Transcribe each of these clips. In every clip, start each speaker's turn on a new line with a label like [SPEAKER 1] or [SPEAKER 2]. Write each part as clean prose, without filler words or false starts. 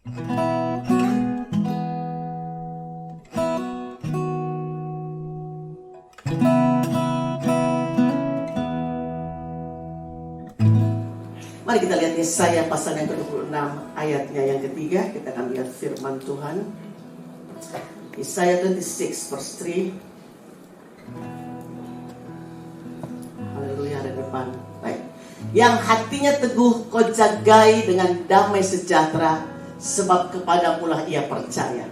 [SPEAKER 1] Mari kita lihat Yesaya pasal yang ke-26 ayatnya yang ketiga. Kita akan lihat firman Tuhan. Yesaya 26 verse 3. Haleluya, ada depan. Baik. Yang hatinya teguh kau jagai dengan damai sejahtera, sebab kepadamulah ia percaya.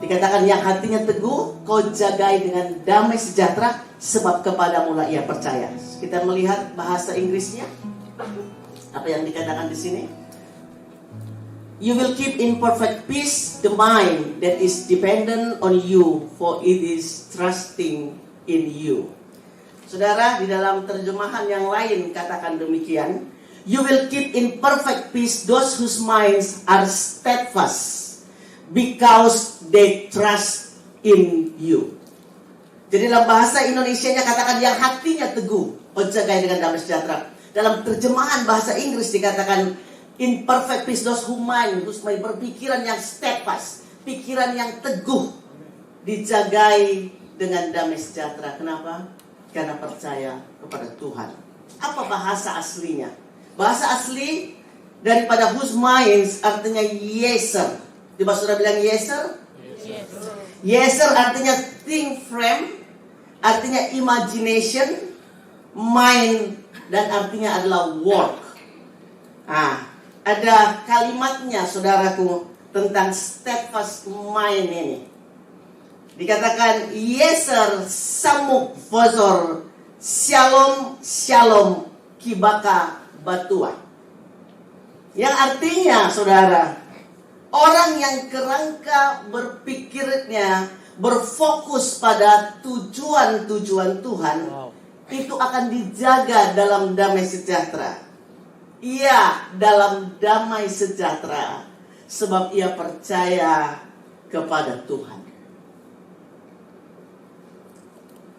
[SPEAKER 1] Dikatakan yang hatinya teguh kau jagai dengan damai sejahtera, sebab kepadamulah ia percaya. Kita melihat bahasa Inggrisnya. Apa yang dikatakan di sini? You will keep in perfect peace the mind that is dependent on you, for it is trusting in you. Saudara, di dalam terjemahan yang lain katakan demikian. You will keep in perfect peace those whose minds are steadfast, because they trust in you. Jadi dalam bahasa Indonesianya katakan yang hatinya teguh, jagai dengan damai sejahtera. Dalam terjemahan bahasa Inggris dikatakan in perfect peace those whose mind berpikiran yang steadfast, pikiran yang teguh, dijagai dengan damai sejahtera. Kenapa? Karena percaya kepada Tuhan. Apa bahasa aslinya? Bahasa asli daripada whose minds artinya yeser. Coba saudara bilang yeser?
[SPEAKER 2] Yes.
[SPEAKER 1] Yeser artinya think frame, artinya imagination, mind, dan artinya adalah work. Ada kalimatnya saudaraku tentang steadfast mind ini. Dikatakan yeser samuk vozor shalom shalom kibaka batua. Yang artinya saudara, orang yang kerangka berpikirnya berfokus pada tujuan-tujuan Tuhan, itu akan dijaga dalam damai sejahtera. Ia dalam damai sejahtera, sebab ia percaya kepada Tuhan.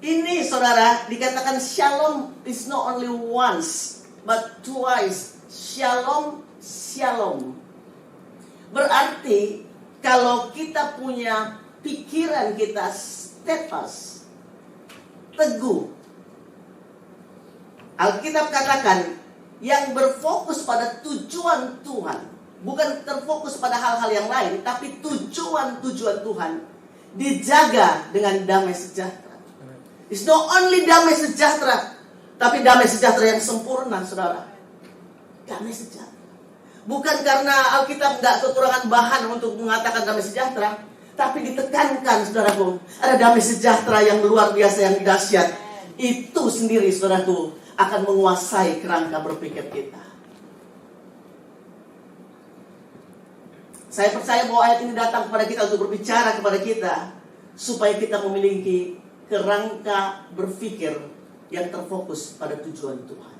[SPEAKER 1] Ini saudara, dikatakan shalom is not only once, but twice. Shalom, shalom. Berarti kalau kita punya pikiran kita steadfast, teguh. Alkitab katakan yang berfokus pada tujuan Tuhan, bukan terfokus pada hal-hal yang lain, tapi tujuan-tujuan Tuhan dijaga dengan damai sejahtera. It's not only damai sejahtera, tapi damai sejahtera yang sempurna, saudara. Damai sejahtera. Bukan karena Alkitab nggak kekurangan bahan untuk mengatakan damai sejahtera, tapi ditekankan, saudaraku, ada damai sejahtera yang luar biasa, yang dahsyat. Itu sendiri, saudaraku, akan menguasai kerangka berpikir kita. Saya percaya bahwa ayat ini datang kepada kita untuk berbicara kepada kita, supaya kita memiliki kerangka berpikir yang terfokus pada tujuan Tuhan.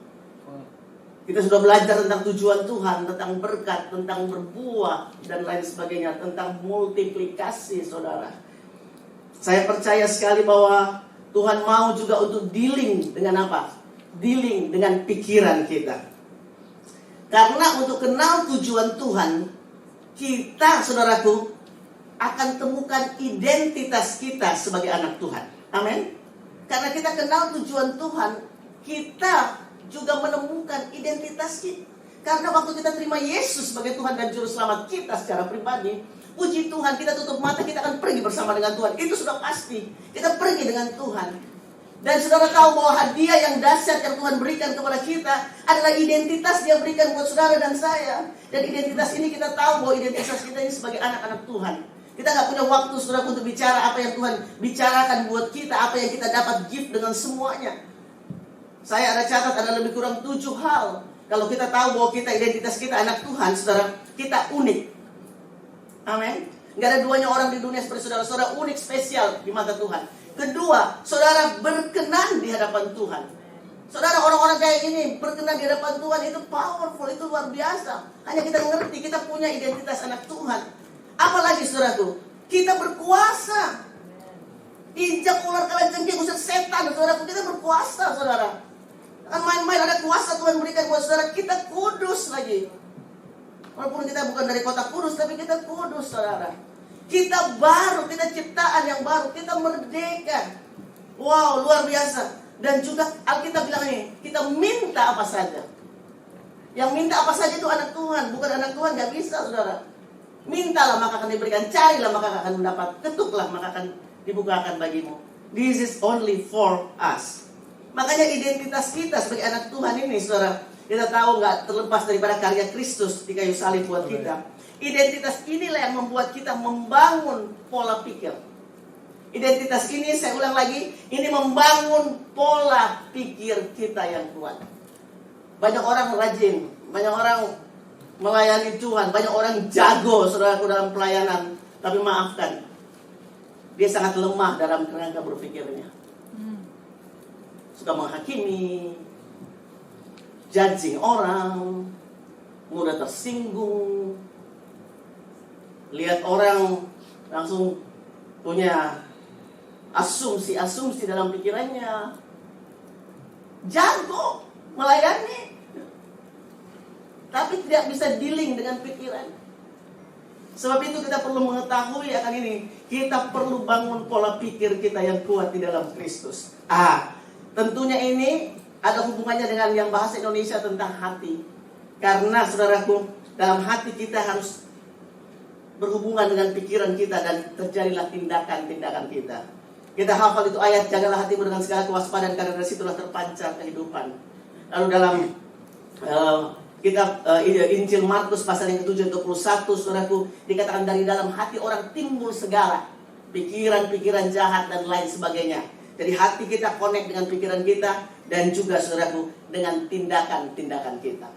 [SPEAKER 1] Kita sudah belajar tentang tujuan Tuhan, tentang berkat, tentang berbuah, dan lain sebagainya, tentang multiplikasi, saudara. Saya percaya sekali bahwa Tuhan mau juga untuk dealing dengan apa? Dealing dengan pikiran kita. Karena untuk kenal tujuan Tuhan, kita, saudaraku, akan temukan identitas kita sebagai anak Tuhan. Amin. Karena kita kenal tujuan Tuhan, kita juga menemukan identitas kita. Karena waktu kita terima Yesus sebagai Tuhan dan Juru Selamat kita secara pribadi, puji Tuhan, kita tutup mata, kita akan pergi bersama dengan Tuhan. Itu sudah pasti. Kita pergi dengan Tuhan. Dan saudara tahu bahwa hadiah yang dahsyat yang Tuhan berikan kepada kita adalah identitas Dia berikan buat saudara dan saya. Dan identitas ini kita tahu bahwa identitas kita ini sebagai anak-anak Tuhan. Kita gak punya waktu saudara untuk bicara apa yang Tuhan bicarakan buat kita, apa yang kita dapat gift dengan semuanya. Saya ada catat, ada lebih kurang 7 hal. Kalau kita tahu bahwa kita identitas kita anak Tuhan, saudara, kita unik. Amin. Gak ada duanya orang di dunia seperti saudara. Saudara unik, spesial di mata Tuhan. Kedua, saudara berkenan di hadapan Tuhan. Saudara, orang-orang kayak ini berkenan di hadapan Tuhan itu powerful, itu luar biasa. Hanya kita ngerti, kita punya identitas anak Tuhan. Apalagi saudaraku, kita berkuasa. Injak ular kalajengking usir setan, saudaraku, kita berkuasa, saudara. Kan main-main, ada kuasa Tuhan berikan buat saudara. Kita kudus lagi. Walaupun kita bukan dari kota kudus, tapi kita kudus, saudara. Kita baru, kita ciptaan yang baru, kita merdeka. Wow, luar biasa. Dan juga Alkitab bilang ini, kita minta apa saja. Yang minta apa saja itu anak Tuhan, bukan anak Tuhan nggak bisa, saudara. Mintalah maka akan diberikan, carilah maka akan mendapat, ketuklah maka akan dibukakan bagimu. This is only for us. Makanya identitas kita sebagai anak Tuhan ini, saudara, kita tahu nggak terlepas daripada karya Kristus di kayu salib buat kita. Identitas inilah yang membuat kita membangun pola pikir. Identitas ini, saya ulang lagi, ini membangun pola pikir kita yang kuat. Banyak orang rajin, banyak orang melayani Tuhan, banyak orang jago, saudaraku, dalam pelayanan. Tapi maafkan, dia sangat lemah dalam kerangka berpikirnya. Suka menghakimi, judging orang, mudah tersinggung, lihat orang langsung punya asumsi dalam pikirannya, jago melayani, tapi tidak bisa dealing dengan pikiran. Sebab itu kita perlu mengetahui akan ini. Kita perlu bangun pola pikir kita yang kuat di dalam Kristus. Tentunya ini ada hubungannya dengan yang bahasa Indonesia tentang hati. Karena saudaraku, dalam hati kita harus berhubungan dengan pikiran kita dan terjadilah tindakan-tindakan kita. Kita hafal itu ayat, jagalah hatimu dengan segala kewaspadaan karena dari situlah terpancar kehidupan. Lalu dalam kitab Injil Markus pasal yang ke-7 21, saudaraku, dikatakan dari dalam hati orang timbul segala pikiran-pikiran jahat dan lain sebagainya. Jadi hati kita connect dengan pikiran kita dan juga, saudaraku, dengan tindakan-tindakan kita.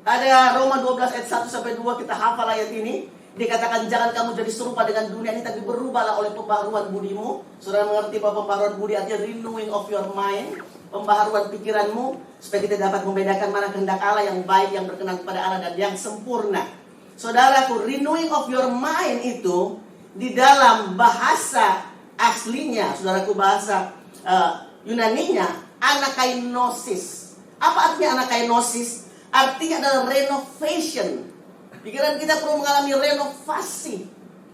[SPEAKER 1] Ada Roma 12 ayat 1 sampai 2, kita hafal ayat ini. Dikatakan jangan kamu jadi serupa dengan dunia ini, tapi berubahlah oleh pembaharuan budimu. Saudara mengerti bahwa pembaharuan budi artinya renewing of your mind, pembaharuan pikiranmu, supaya kita dapat membedakan mana kehendak Allah yang baik, yang berkenan kepada Allah, dan yang sempurna. Saudaraku, renewing of your mind itu di dalam bahasa aslinya, saudaraku, bahasa Yunaninya anakainosis. Apa artinya anakainosis? Artinya adalah renovation. Pikiran kita perlu mengalami renovasi.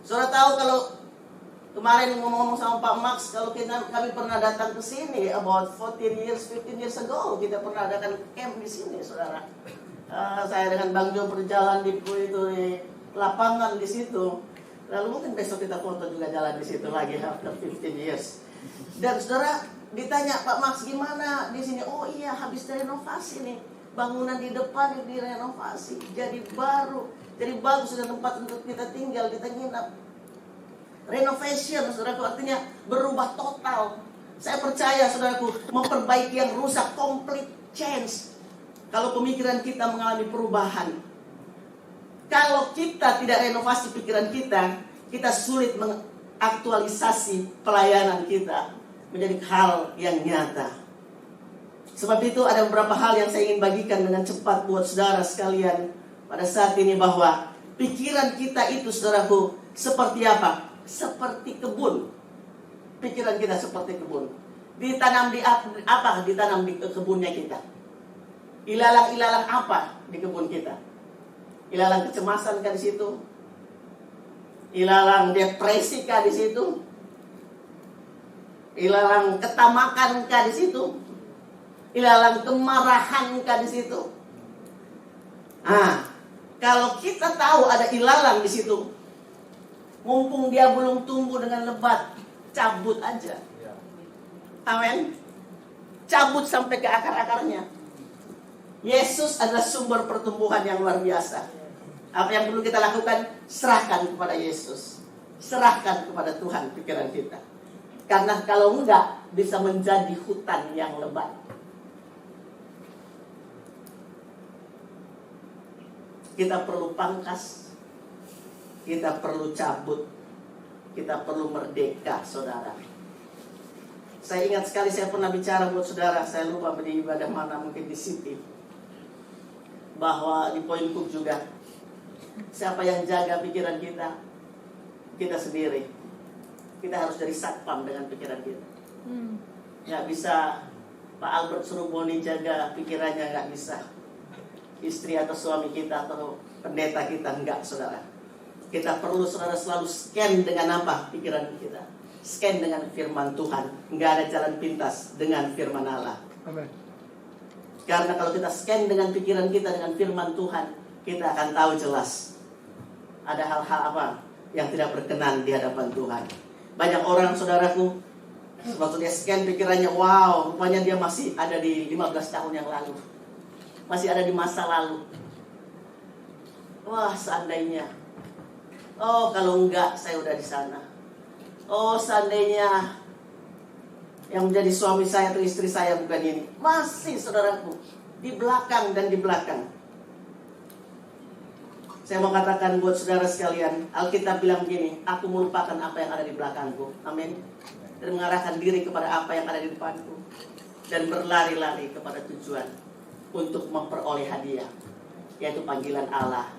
[SPEAKER 1] Saudara tahu kalau kemarin ngomong-ngomong sama Pak Max, kalau kami pernah datang ke sini about 15 years ago, kita pernah adakan camp di sini, saudara. Saya dengan Bang Jo berjalan di lapangan di situ. Lalu mungkin besok kita foto juga jalan di situ lagi after 15 years. Dan saudara ditanya, Pak Max gimana di sini? Oh iya, habis renovasi nih. Bangunan di depan direnovasi, jadi baru, jadi bagus, ada tempat untuk kita tinggal, kita nginap. Renovation, saudaraku, artinya berubah total. Saya percaya, saudaraku, memperbaiki yang rusak, complete change. Kalau pemikiran kita mengalami perubahan, kalau kita tidak renovasi pikiran kita, kita sulit mengaktualisasi pelayanan kita menjadi hal yang nyata. Sebab itu ada beberapa hal yang saya ingin bagikan dengan cepat buat saudara sekalian pada saat ini, bahwa pikiran kita itu, saudaraku, seperti apa? Seperti kebun. Pikiran kita seperti kebun. Ditanam di apa? Ditanam di kebunnya kita. Ilalang-ilalang apa di kebun kita? Ilalang kecemasan kah di situ? Ilalang depresi kah di situ? Ilalang ketamakan kah di situ? Ilalang kemarahan kah di situ? Kalau kita tahu ada ilalang di situ, mumpung dia belum tumbuh dengan lebat, cabut aja. Amin. Cabut sampai ke akar-akarnya. Yesus adalah sumber pertumbuhan yang luar biasa. Apa yang perlu kita lakukan? Serahkan kepada Yesus. Serahkan kepada Tuhan pikiran kita. Karena kalau enggak, bisa menjadi hutan yang lebat. Kita perlu pangkas, kita perlu cabut, kita perlu merdeka, saudara. Saya ingat sekali saya pernah bicara buat saudara, saya lupa di ibadah mana, mungkin di City, bahwa di Point Cook juga, siapa yang jaga pikiran kita? Kita sendiri. Kita harus jadi satpam dengan pikiran kita. Nggak bisa Pak Albert suruh Boni jaga pikirannya, nggak bisa. istri atau suami kita atau pendeta kita. Enggak, saudara. Kita perlu, saudara, selalu scan dengan apa? Pikiran kita. Scan dengan firman Tuhan. Enggak ada jalan pintas dengan firman Allah.
[SPEAKER 2] Amin.
[SPEAKER 1] Karena kalau kita scan dengan pikiran kita, dengan firman Tuhan, kita akan tahu jelas ada hal-hal apa yang tidak berkenan di hadapan Tuhan. Banyak orang, saudaraku, waktu dia scan pikirannya, wow, rupanya dia masih ada di 15 tahun yang lalu. Masih ada di masa lalu. Wah, seandainya. Oh, kalau enggak, saya udah di sana. Oh, seandainya yang menjadi suami saya atau istri saya bukan ini. Masih, saudaraku, di belakang dan di belakang. Saya mau katakan buat saudara sekalian, Alkitab bilang begini, aku melupakan apa yang ada di belakangku. Amin. Dan mengarahkan diri kepada apa yang ada di depanku. Dan berlari-lari kepada tujuan untuk memperoleh hadiah, yaitu panggilan Allah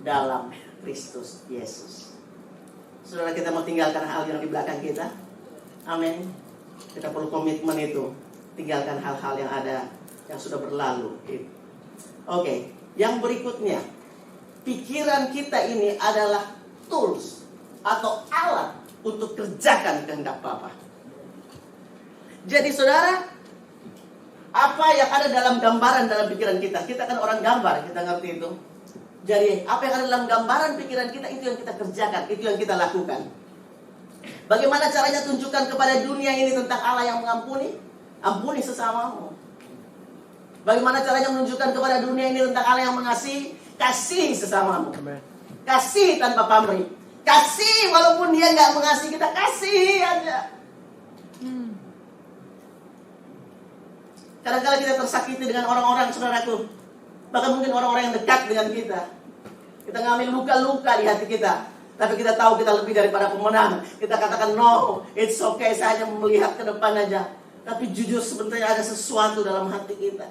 [SPEAKER 1] dalam Kristus Yesus. Saudara, kita mau tinggalkan hal yang di belakang kita. Amin. Kita perlu komitmen itu. Tinggalkan hal-hal yang ada, yang sudah berlalu. Oke, yang berikutnya, pikiran kita ini adalah tools atau alat untuk kerjakan kehendak Bapa. Jadi saudara, apa yang ada dalam gambaran dalam pikiran kita? Kita kan orang gambar, kita ngerti itu. Jadi apa yang ada dalam gambaran pikiran kita, itu yang kita kerjakan, itu yang kita lakukan. Bagaimana caranya tunjukkan kepada dunia ini tentang Allah yang mengampuni? Ampuni sesamamu. Bagaimana caranya menunjukkan kepada dunia ini tentang Allah yang mengasihi? Kasih sesamamu. Kasih tanpa pamrih. Kasih walaupun dia nggak mengasihi kita, kasih aja. Kadang-kadang kita tersakiti dengan orang-orang, saudaraku. Bahkan mungkin orang-orang yang dekat dengan kita. Kita ngambil luka-luka di hati kita. Tapi kita tahu kita lebih daripada pemenang. Kita katakan, no, it's okay, saya hanya melihat ke depan aja. Tapi jujur sebenarnya ada sesuatu dalam hati kita.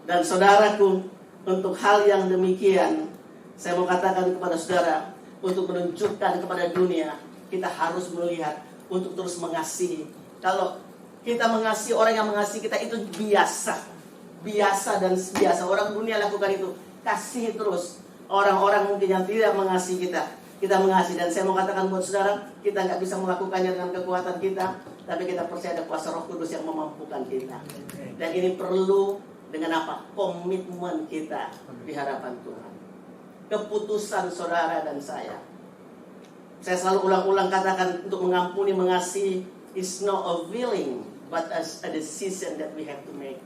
[SPEAKER 1] Dan saudaraku, untuk hal yang demikian, saya mau katakan kepada saudara, untuk menunjukkan kepada dunia, kita harus melihat untuk terus mengasihi. Kalau kita mengasihi orang yang mengasihi kita, itu biasa. Biasa dan biasa. Orang dunia lakukan itu. Kasih terus. Orang-orang mungkin yang tidak mengasihi kita, kita mengasihi. Dan saya mau katakan buat saudara, kita nggak bisa melakukannya dengan kekuatan kita, tapi kita percaya ada kuasa Roh Kudus yang memampukan kita. Dan ini perlu dengan apa? Komitmen kita di hadapan Tuhan. Keputusan saudara dan saya. Saya selalu ulang-ulang katakan, untuk mengampuni, mengasihi is not a willing, but as a decision that we have to make.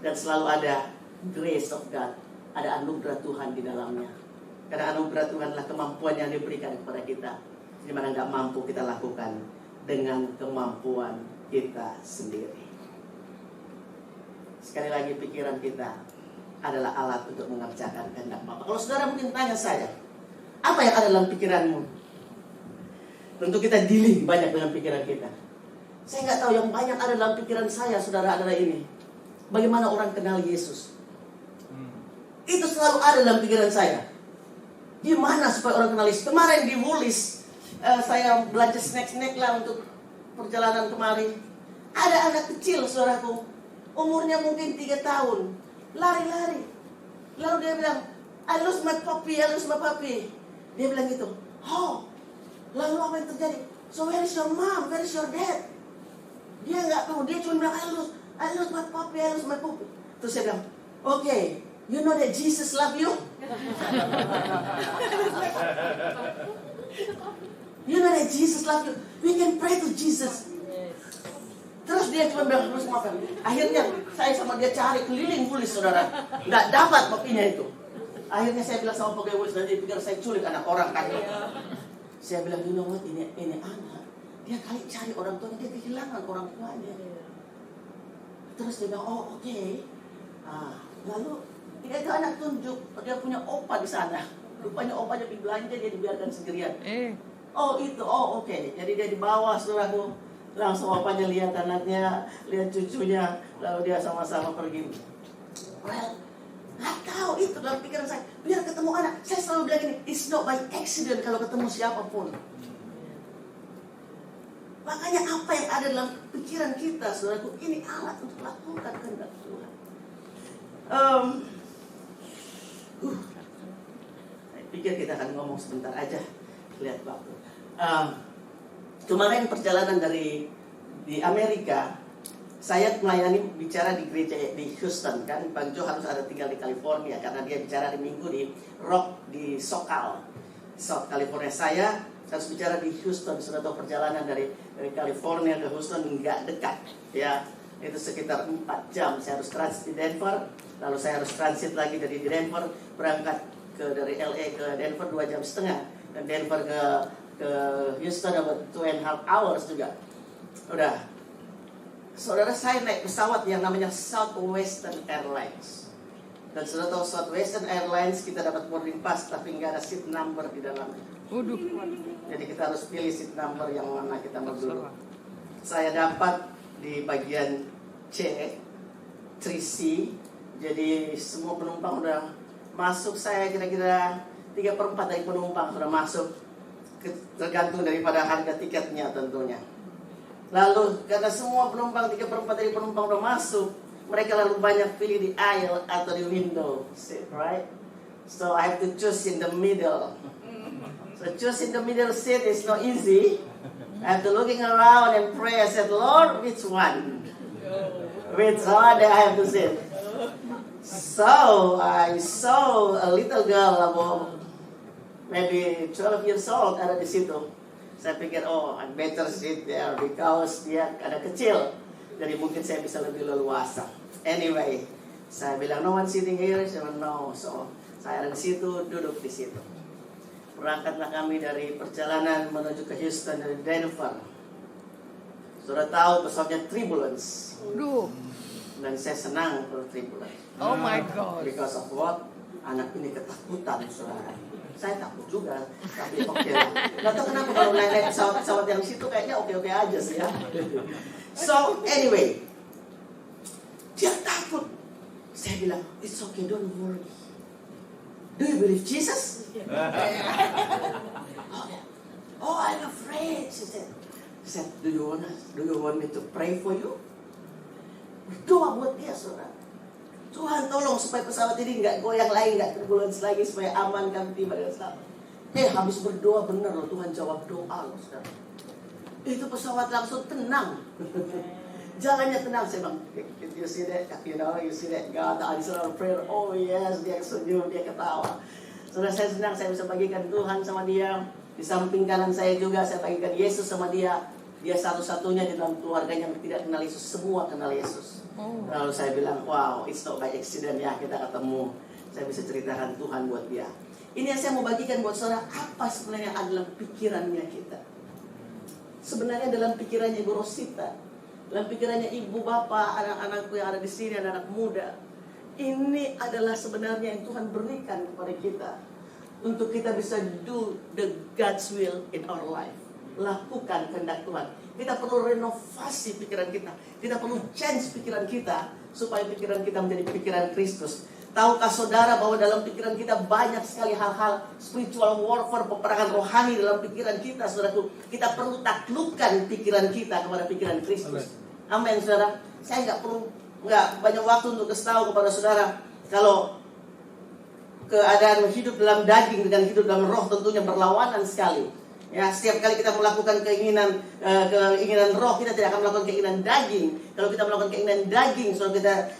[SPEAKER 1] Dan selalu ada grace of God. Ada anugerah Tuhan di dalamnya. Karena anugerah Tuhanlah kemampuan yang diberikan kepada kita. Di mana nggak mampu kita lakukan dengan kemampuan kita sendiri. Sekali lagi, pikiran kita adalah alat untuk mengerjakan kehendak Bapa. Kalau saudara mungkin tanya saya, apa yang ada dalam pikiranmu? Tentu kita dealing banyak dengan pikiran kita. Saya nggak tahu, yang banyak ada dalam pikiran saya, saudara, adalah ini. Bagaimana orang kenal Yesus? Itu selalu ada dalam pikiran saya. Gimana supaya orang kenal Yesus? Kemarin di Woolies, saya belanja snack-snack lah untuk perjalanan kemarin. Ada anak kecil, saudaraku, umurnya mungkin 3 tahun, lari-lari. Lalu dia bilang, I lose my puppy, I lose my puppy. Dia bilang gitu. Oh, lalu apa yang terjadi? So where is your mom? Where is your dad? Dia nggak tahu, dia cuma bilang, I lose my puppy, I lose my puppy. Terus saya bilang, okay, you know that Jesus love you? You know that Jesus love you? We can pray to Jesus. Terus dia cuma bilang, terus makan. Akhirnya saya sama dia cari keliling Woolies, saudara. Nggak dapat papinya itu. Akhirnya saya bilang sama pegawai Woolies, dan dia pikir saya culik anak orang kan. Saya bilang, you know what, ini anak. Dia kali cari orang tuanya, dia kehilangan orang tuanya. Terus dia bilang, oh oke. Lalu dia itu anak tunjuk, dia punya opa di sana. Rupanya opanya pergi belanja, dia dibiarkan sendirian. Oh itu, oh oke. Jadi dia dibawa, saudaraku. Langsung opanya lihat anaknya, lihat cucunya, lalu dia sama-sama pergi. Well, nggak tahu itu dalam pikiran saya. Biar ketemu anak, saya selalu bilang ini, it's not by accident kalau ketemu siapapun. Makanya apa yang ada dalam pikiran kita, saudaraku, ini alat untuk lakukan kehendak Tuhan. Saya pikir kita akan ngomong sebentar aja. Lihat waktu. Kemarin perjalanan di Amerika, saya melayani bicara di gereja di Houston kan. Bang Jo harus ada tinggal di California karena dia bicara di minggu di Rock di SoCal, South California. Saya harus bicara di Houston. Sudah tahu perjalanan dari California ke Houston nggak dekat, ya. Itu sekitar 4 jam. Saya harus transit di Denver, lalu saya harus transit lagi dari Denver berangkat dari LA ke Denver 2,5 jam, dan Denver ke Houston about 2,5 hours juga. Udah. Saudara, saya naik pesawat yang namanya Southwestern Airlines. Dan sudah tahu Southwestern Airlines kita dapat boarding pass tapi nggak ada seat number di dalamnya. Jadi kita harus pilih seat number yang mana kita mau duduk. Saya dapat di bagian C, 3C. Jadi semua penumpang udah masuk. Saya kira-kira 3/4 dari penumpang sudah masuk. Tergantung daripada harga tiketnya tentunya. Lalu karena semua penumpang 3/4 dari penumpang udah masuk, mereka lalu banyak pilih di aisle atau di window seat, right? So I have to choose in the middle. So choose in the middle seat is not easy. I have to looking around and pray. I said, Lord, which one? Which one I have to sit? So I saw a little girl about maybe 12 years old ada di situ. Saya pikir, I better sit there because dia ada kecil. Jadi mungkin saya bisa lebih leluasa. Anyway, saya bilang, no one sitting here. Saya bilang, no. So, saya ada di situ, duduk di situ. Berangkatlah kami dari perjalanan menuju ke Houston dari Denver. Sudah tahu pesawatnya turbulence. Dan saya senang turbulence.
[SPEAKER 2] Oh my God.
[SPEAKER 1] Because of what? Anak ini ketakutan, saudara. Saya takut juga, tapi oke lah. Nggak tahu kenapa kalau naik pesawat yang situ kayaknya oke aja sih ya. So anyway, dia takut. Saya bilang, it's okay, don't worry. Do you believe Jesus? Oh, I'm afraid. She said, do you want me to pray for you? Berdoa buat dia, saudara. Tuhan tolong supaya pesawat ini nggak goyang lagi, nggak turbulence lagi, supaya aman kami tiba dengan selamat. Habis berdoa benar loh, Tuhan jawab doa loh, saudara. Itu pesawat langsung tenang. Jalannya tenang. Saya bilang, you see that, you see that God answer our prayer. Oh yes, dia senyum, dia ketawa. Saudara, saya senang saya bisa bagikan Tuhan sama dia. Di samping kanan saya juga saya bagikan Yesus sama dia. Dia satu-satunya di dalam keluarganya yang tidak kenal Yesus, semua kenal Yesus. Lalu saya bilang, wow, it's not by accident ya kita ketemu. Saya bisa ceritakan Tuhan buat dia. Ini yang saya mau bagikan buat saudara, apa sebenarnya adalah pikirannya kita. Sebenarnya dalam pikirannya Ibu Rosita, dalam pikirannya ibu, bapak, anak-anakku yang ada di sini, anak-anak muda. Ini adalah sebenarnya yang Tuhan berikan kepada kita. Untuk kita bisa do the God's will in our life. Lakukan kehendak Tuhan. Kita perlu renovasi pikiran kita. Kita perlu change pikiran kita supaya pikiran kita menjadi pikiran Kristus. Tahukah saudara bahwa dalam pikiran kita banyak sekali hal-hal spiritual warfare, peperangan rohani dalam pikiran kita, saudaraku. Kita perlu taklukkan pikiran kita kepada pikiran Kristus. Amin, saudara. Saya nggak banyak waktu untuk kasih tahu kepada saudara kalau keadaan hidup dalam daging dengan hidup dalam roh tentunya berlawanan sekali. Ya, setiap kali kita melakukan keinginan roh, kita tidak akan melakukan keinginan daging. Kalau kita melakukan keinginan daging,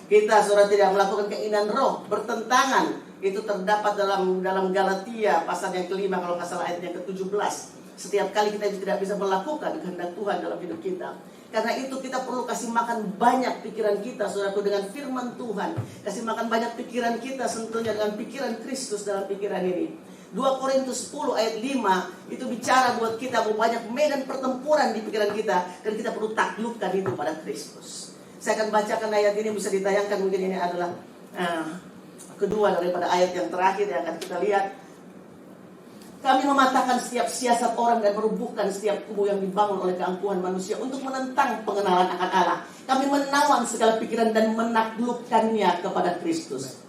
[SPEAKER 1] kita saudara tidak melakukan keinginan roh, bertentangan. Itu terdapat dalam Galatia pasal yang kelima kalau nggak salah ayat yang ke-17. Setiap kali kita tidak bisa melakukan kehendak Tuhan dalam hidup kita. Karena itu kita perlu kasih makan banyak pikiran kita, saudaraku, dengan firman Tuhan. Kasih makan banyak pikiran kita tentunya dengan pikiran Kristus dalam pikiran ini. 2 Korintus 10 ayat 5 itu bicara buat kita bahwa banyak medan pertempuran di pikiran kita dan kita perlu taklukkan itu pada Kristus. Saya akan bacakan ayat ini, bisa ditayangkan, mungkin ini adalah kedua daripada ayat yang terakhir yang akan kita lihat. Kami mematahkan setiap siasat orang dan merubuhkan setiap kubu yang dibangun oleh keangkuhan manusia untuk menentang pengenalan akan Allah. Kami menawan segala pikiran dan menaklukkannya kepada Kristus.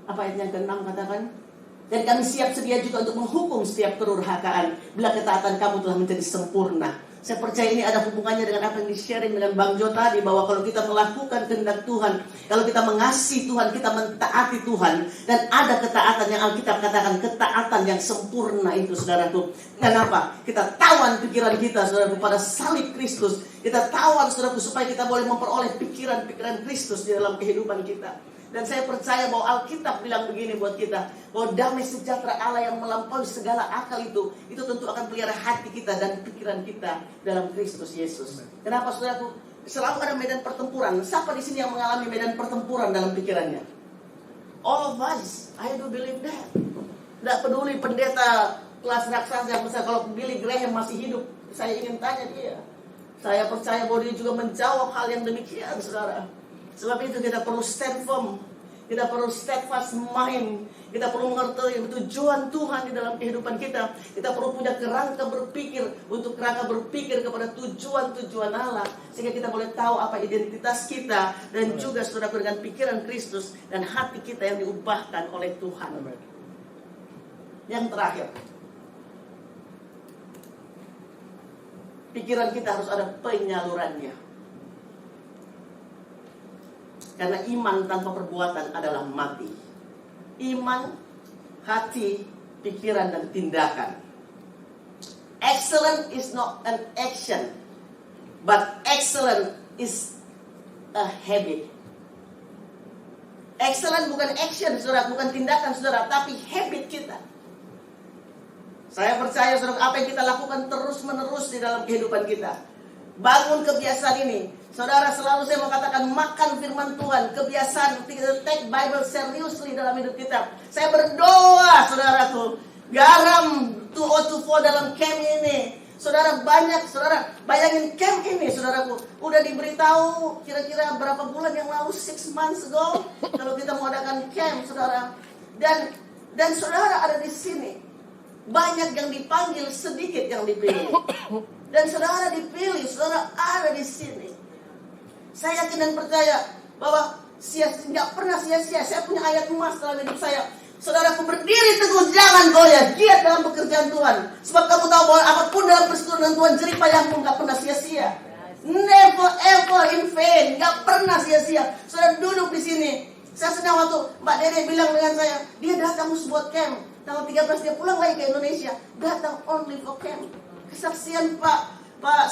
[SPEAKER 1] Apa ayat yang ke-6 katakan? Dan kami siap sedia juga untuk menghukum setiap kedurhakaan bila ketaatan kamu telah menjadi sempurna. Saya percaya ini ada hubungannya dengan apa yang di-sharing dengan Bang Jo tadi, bahwa kalau kita melakukan kehendak Tuhan, kalau kita mengasihi Tuhan, kita mentaati Tuhan, dan ada ketaatan yang Alkitab katakan ketaatan yang sempurna itu, saudaraku. Kenapa? Kita tawan pikiran kita, saudaraku, pada salib Kristus. Kita tawan, saudaraku, supaya kita boleh memperoleh pikiran-pikiran Kristus di dalam kehidupan kita. Dan saya percaya bahwa Alkitab bilang begini buat kita, bahwa damai sejahtera Allah yang melampaui segala akal itu tentu akan pelihara hati kita dan pikiran kita dalam Kristus Yesus. Kenapa, saudaraku? Selalu ada medan pertempuran. Siapa di sini yang mengalami medan pertempuran dalam pikirannya? All of us. I do believe that. Tidak peduli pendeta kelas raksasa yang besar, kalau Billy Graham masih hidup, saya ingin tanya dia. Saya percaya bahwa dia juga menjawab hal yang demikian, saudara. Sebab itu kita perlu stand firm, kita perlu steadfast mind, kita perlu mengerti tujuan Tuhan di dalam kehidupan kita. Kita perlu punya kerangka berpikir, untuk kerangka berpikir kepada tujuan-tujuan Allah, sehingga kita boleh tahu apa identitas kita, dan juga saudara dengan pikiran Kristus dan hati kita yang diubahkan oleh Tuhan. Yang terakhir, pikiran kita harus ada penyalurannya. Karena iman tanpa perbuatan adalah mati. Iman, hati, pikiran, dan tindakan. Excellent is not an action, but excellent is a habit. Excellent bukan action, saudara, bukan tindakan, saudara, tapi habit kita. Saya percaya, saudara, apa yang kita lakukan terus-menerus di dalam kehidupan kita. Bangun kebiasaan ini. Saudara, selalu saya mau katakan, makan firman Tuhan, kebiasaan, take Bible seriously dalam hidup kita. Saya berdoa, saudaraku, garam 2024 dalam camp ini. Saudara, banyak, saudara, bayangin camp ini, saudaraku, udah diberitahu kira-kira berapa bulan yang lalu, 6 months ago, kalau kita mau adakan camp, saudara. Dan saudara ada di sini. Banyak yang dipanggil, sedikit yang dipilih. Dan saudara dipilih, saudara ada di sini. Saya yakin dan percaya bahwa nggak pernah sia-sia. Saya punya ayat emas dalam hidup saya. Saudaraku, berdiri teguh, jangan goyah, giat dalam pekerjaan Tuhan. Sebab kamu tahu bahwa apapun dalam persekutuan Tuhan, jerih payahmu nggak pernah sia-sia. Never ever in vain, nggak pernah sia-sia. Saudara duduk di sini. Saya senang waktu Mbak Dede bilang dengan saya, dia datang buat camp. Tanggal 13 dia pulang lagi ke Indonesia. Datang only for camp. Kesaksian Pak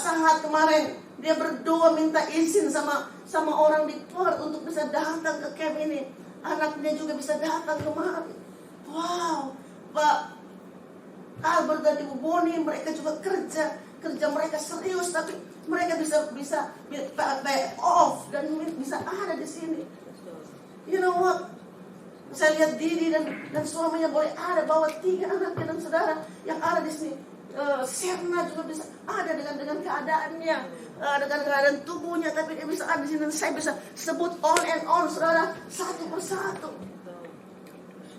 [SPEAKER 1] Sangat kemarin, dia berdoa minta izin sama orang di Perth untuk bisa datang ke camp ini. Anaknya juga bisa datang kemari. Wow, Pak Albert dan Ibu Boni, mereka juga kerja mereka serius, tapi mereka bisa back off dan bisa ada di sini. You know what? Saya lihat Didi dan suaminya boleh ada, bawa 3 anaknya dan saudara yang ada di sini. Serna juga bisa ada dengan keadaannya, dengan keadaan tubuhnya, tapi dia bisa ada di sini. Saya bisa sebut on and on, saudara, satu persatu.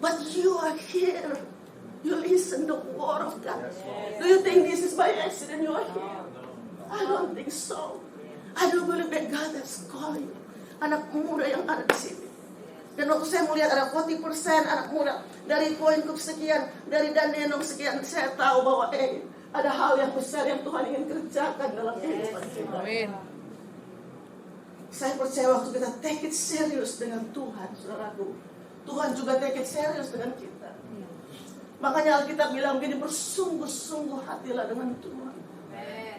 [SPEAKER 1] But you are here. You listen the word of God. Do you think this is by accident you are here? I don't think so. I do believe that God has called you. Anak muda yang ada di sini. Dan waktu saya melihat ada 40% anak muda dari Point Group sekian, dari Dandenong sekian, saya tahu bahwa ada hal yang besar yang Tuhan ingin kerjakan dalam kehidupan kita. Amin. Saya percaya waktu kita take it serius dengan Tuhan, saudaraku, Tuhan juga take it serius dengan kita. Makanya Alkitab bilang begini, bersungguh-sungguh hatilah dengan Tuhan.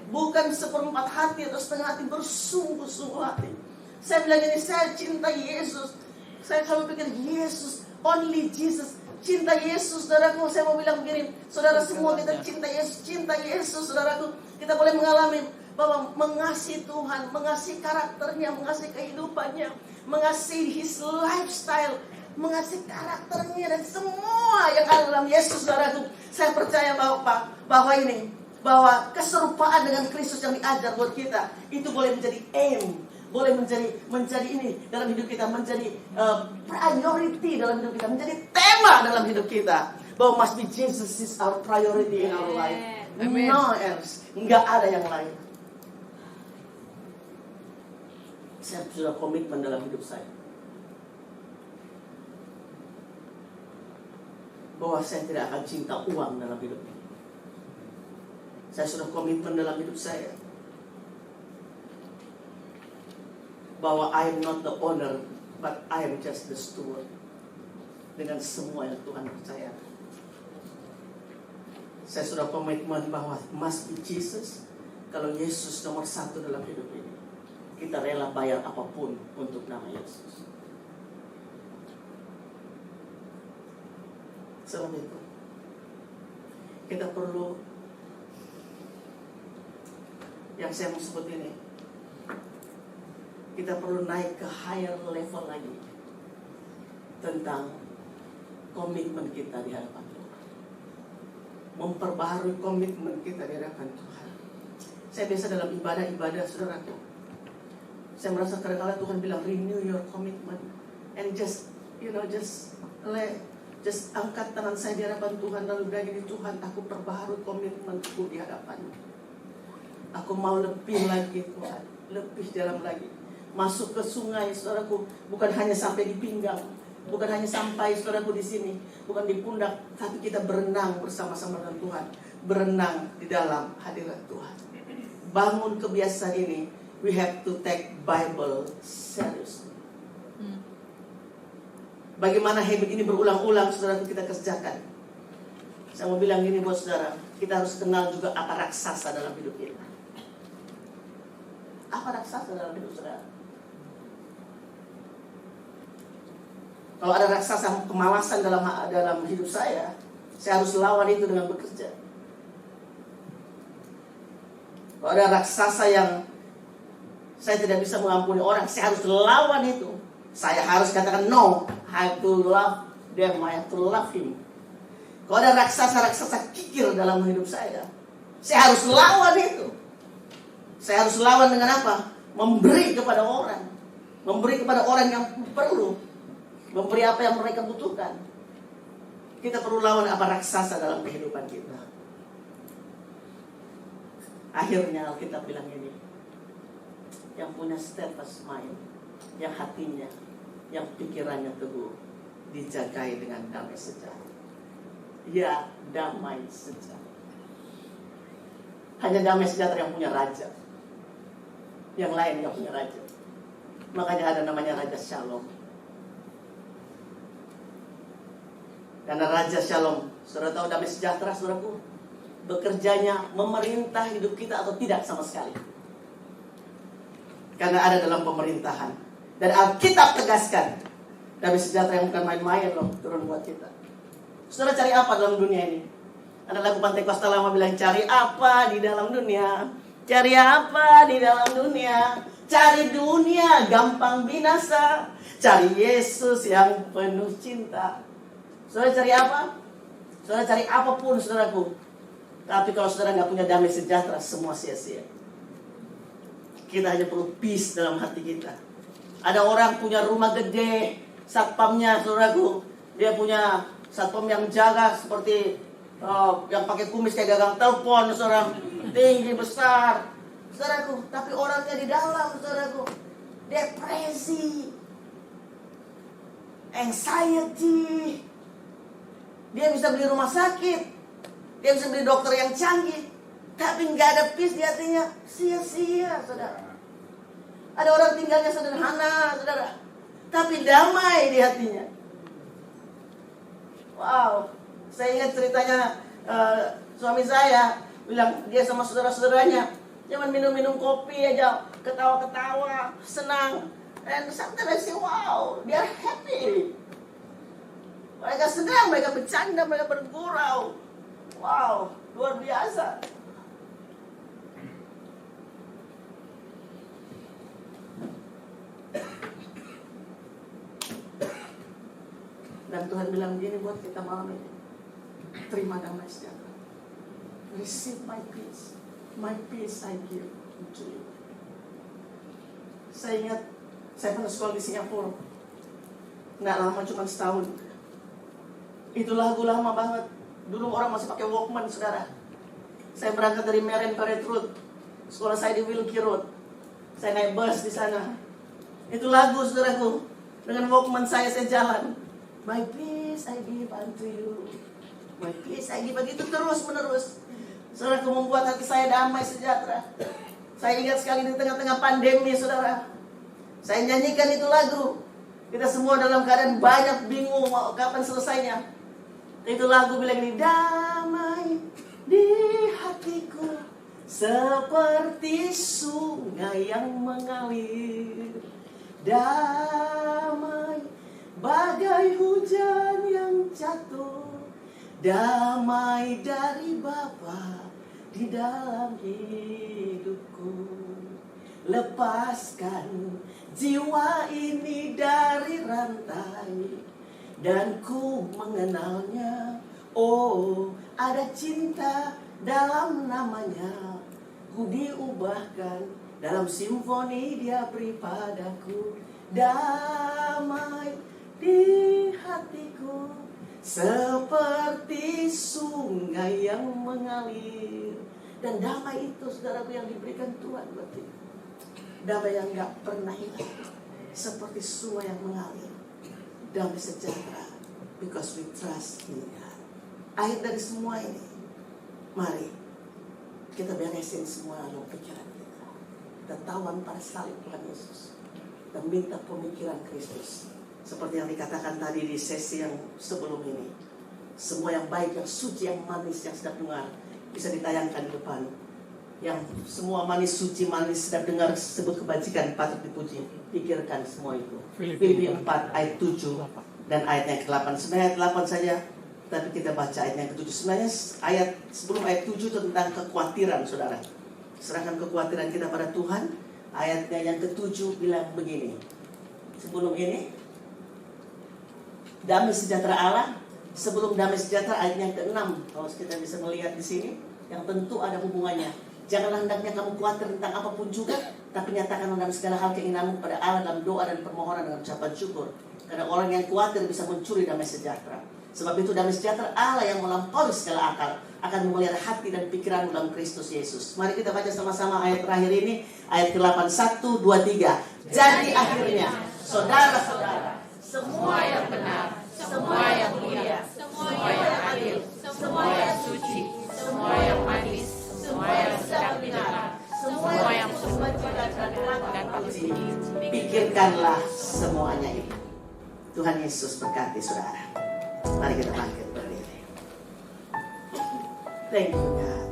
[SPEAKER 1] Bukan seperempat hati atau setengah hati, bersungguh-sungguh hati. Saya bilang ini, saya cinta Yesus. Saya selalu pikir Yesus, only Jesus. Cinta Yesus, saudaraku. Saya mau bilang begini, saudara semua kita cinta Yesus, saudaraku. Kita boleh mengalami bahwa mengasihi Tuhan, mengasihi karakternya, mengasihi kehidupannya, mengasihi His lifestyle, mengasihi karakternya dan semua yang ada dalam Yesus, saudaraku. Saya percaya bahwa keserupaan dengan Kristus yang diajar buat kita itu boleh menjadi aim, boleh menjadi ini dalam hidup kita, menjadi priority dalam hidup kita, menjadi tema dalam hidup kita. Bahwa must be Jesus is our priority in our life. Amen. No else, nggak ada yang lain. Saya sudah komitmen dalam hidup saya bahwa saya tidak akan cinta uang dalam hidup ini. Saya sudah komitmen dalam hidup saya bahwa I am not the owner, but I am just the steward. Dengan semua yang Tuhan percayakan. Saya sudah komitmen bahwa must be Jesus. Kalau Yesus nomor 1 dalam hidup ini, kita rela bayar apapun untuk nama Yesus. Sebab itu, kita perlu, yang saya mau sebut ini, kita perlu naik ke higher level lagi tentang komitmen kita di hadapan Tuhan. Memperbaharui komitmen kita di hadapan Tuhan. Saya biasa dalam ibadah-ibadah, saudaraku, saya merasa kadang-kadang Tuhan bilang renew your commitment, and just angkat tangan saya di hadapan Tuhan lalu bilang ini, Tuhan, aku perbaharui komitmenku di hadapan-Mu. Aku mau lebih lagi, Tuhan, lebih dalam lagi. Masuk ke sungai, saudaraku, bukan hanya sampai di pinggang, bukan hanya sampai, saudaraku, di sini, bukan di pundak, tapi kita berenang bersama-sama dengan Tuhan, berenang di dalam hadirat Tuhan. Bangun kebiasaan ini. We have to take Bible seriously. Bagaimana habit ini berulang-ulang, saudara, kita kerjakan. Saya mau bilang gini buat saudara, kita harus kenal juga apa raksasa dalam hidup kita. Apa raksasa dalam hidup saudara? Kalau ada raksasa kemalasan dalam hidup saya harus lawan itu dengan bekerja. Kalau ada raksasa yang saya tidak bisa mengampuni orang, saya harus lawan itu. Saya harus katakan no. I have to love them, I have to love him. Kalau ada raksasa-raksasa kikir dalam hidup saya harus lawan itu. Saya harus lawan dengan apa? Memberi kepada orang. Memberi kepada orang yang perlu. Memberi apa yang mereka butuhkan. Kita perlu lawan apa raksasa dalam kehidupan kita. Akhirnya Alkitab bilang ini, yang punya steadfast mind, yang hatinya, yang pikirannya teguh, dijagai dengan damai sejahtera. Ya, damai sejahtera. Hanya damai sejahtera yang punya raja. Yang lain yang punya raja. Makanya ada namanya Raja Shalom. Karena Raja Shalom, saudara tahu damai sejahtera, saudaraku, bekerjanya memerintah hidup kita atau tidak sama sekali. Karena ada dalam pemerintahan. Dan Alkitab tegaskan, damai sejahtera yang bukan main-main loh, turun buat kita. Saudara cari apa dalam dunia ini? Ada lagu Pantai Kosta Lama bilang, cari apa di dalam dunia? Cari apa di dalam dunia? Cari dunia gampang binasa. Cari Yesus yang penuh cinta. Saudara cari apa? Saudara cari apapun, saudaraku. Tapi kalau saudara gak punya damai sejahtera, semua sia-sia. Kita hanya perlu peace dalam hati kita. Ada orang punya rumah gede, satpamnya, saudaraku, dia punya satpam yang jaga seperti yang pakai kumis kayak gagang telepon, saudara, tinggi besar, saudaraku. Tapi orangnya di dalam, saudaraku, depresi, anxiety. Dia bisa beli rumah sakit, dia bisa beli dokter yang canggih, tapi nggak ada peace di hatinya, sia-sia, saudara. Ada orang tinggalnya sederhana, saudara, tapi damai di hatinya. Wow, saya ingat ceritanya suami saya bilang dia sama saudara-saudaranya cuman minum-minum kopi aja, ketawa-ketawa, senang. And sometimes I say, wow, they are happy. Mereka senang, mereka bercanda, mereka bergurau. Wow, luar biasa. Dan Tuhan bilang gini buat kita malam ini, terima damai sejahtera. Receive my peace I give to you. Saya ingat, saya pernah sekolah di Singapura. Nggak lama, cuma setahun. Itu lagu lama banget. Dulu orang masih pakai Walkman, saudara. Saya berangkat dari Marine Parade Road. Sekolah saya di Wilkie Road. Saya naik bus di sana. Itu lagu, saudaraku. Dengan Walkman saya jalan. My peace I give unto you. My peace I give unto you. Itu terus menerus. Saudaraku, membuat hati saya damai sejahtera. Saya ingat sekali di tengah-tengah pandemi, saudara. Saya nyanyikan itu lagu. Kita semua dalam keadaan banyak bingung kapan selesainya. Itu lagu bilang ini, damai di hatiku seperti sungai yang mengalir. Damai bagai hujan yang jatuh. Damai dari Bapa di dalam hidupku. Lepaskan jiwa ini dari rantai, dan ku mengenalnya. Oh, ada cinta dalam namanya. Ku diubahkan dalam simfoni dia beri padaku. Damai di hatiku seperti sungai yang mengalir. Dan damai itu, saudaraku, yang diberikan Tuhan buat kita. Damai yang gak pernah hilang, seperti sungai yang mengalir. Damai sejahtera, because we trust in God. Akhir dari semua ini, mari kita beresin semua dalam pikiran kita. Kita tawan pada salib Tuhan Yesus dan minta pemikiran Kristus. Seperti yang dikatakan tadi di sesi yang sebelum ini, semua yang baik, yang suci, yang manis, yang sedap dengar bisa ditayangkan di depan. Yang semua manis, suci, manis, sedap dengar, sebut kebajikan, patut dipuji. Pikirkan semua itu. Filipi 4 ayat 7 dan ayat yang ke-8. Sebenarnya ayat 8 saja, tapi kita baca ayat yang ke-7. Sebenarnya ayat sebelum ayat 7 tentang kekhawatiran, saudara. Serahkan kekhawatiran kita pada Tuhan. Ayatnya yang ke-7 bilang begini. Sebelum ini, damai sejahtera Allah. Sebelum damai sejahtera, ayat yang ke-6, kalau kita bisa melihat di sini, yang tentu ada hubungannya. Janganlah hendaknya kamu khawatir tentang apapun juga, tapi nyatakan dalam segala hal keinginanmu pada Allah dalam doa dan permohonan dengan ucapan syukur. Karena orang yang khawatir bisa mencuri damai sejahtera. Sebab itu damai sejahtera Allah yang melampaui segala akal akan memelihara hati dan pikiran dalam Kristus Yesus. Mari kita baca sama-sama ayat terakhir ini, ayat ke-8, 1, 2, 3. Jadi akhirnya, saudara-saudara, semua yang benar, semua yang mulia, semua yang adil, semua yang suci, semua yang manis, semua yang sedap benar, semua yang berkenan dan puji, pikirkanlah semuanya itu. Tuhan Yesus berkati saudara. Mari kita bangkit berdiri. Thank you God.